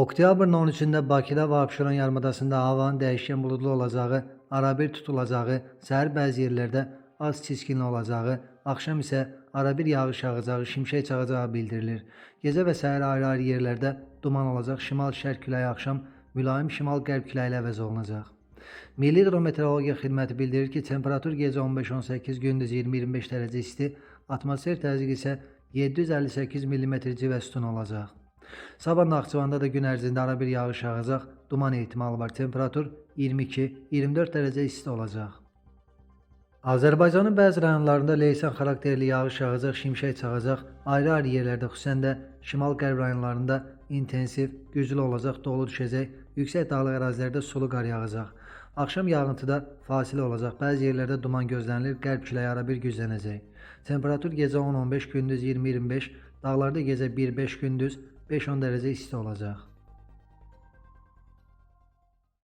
Oktyabrın 13-də Bakıda və Abşeron yarımadasında havanın dəyişkən buludlu olacağı, arabir tutulacağı, səhər bəzi yerlərdə az çiskinli olacağı, axşam isə arabir yağış yağacağı, şimşək çaxacağı bildirilir. Gecə və səhər ayrı-ayrı yerlərdə duman olacaq, şimal-şərq küləyi axşam mülayim şimal-qərb küləyi ilə əvəz olunacaq. Milli Hidrometeorologiya Xidməti bildirir ki, temperatur gecə 15-18, gündüz 20-25 dərəcə isti, atmosfer təzyiqi isə 758 mm civə sütun olacaq. Sabah Naxçıvanda da gün ərzində arabir yağış yağacaq, duman ehtimalı var. Temperatur 22-24 dərəcə isti olacaq. Azərbaycanın bəzi rayonlarında leysan xarakterli yağış yağacaq, şimşək çaxacaq. Ayrı-ayrı yerlərdə, xüsusən də şimal-qərb rayonlarında intensiv, güclü olacaq, dolu düşəcək. Yüksək dağlıq ərazilərdə sulu qar yağacaq. Axşam yağıntıda fasilə olacaq. Bəzi yerlərdə duman gözlənilir, qərb küləyi arabir güclənəcək. Temperatur gecə 10-15, gündüz 20-25, dağlarda gecə 1-5, gündüz 5-10 dərəcə isti olacaq.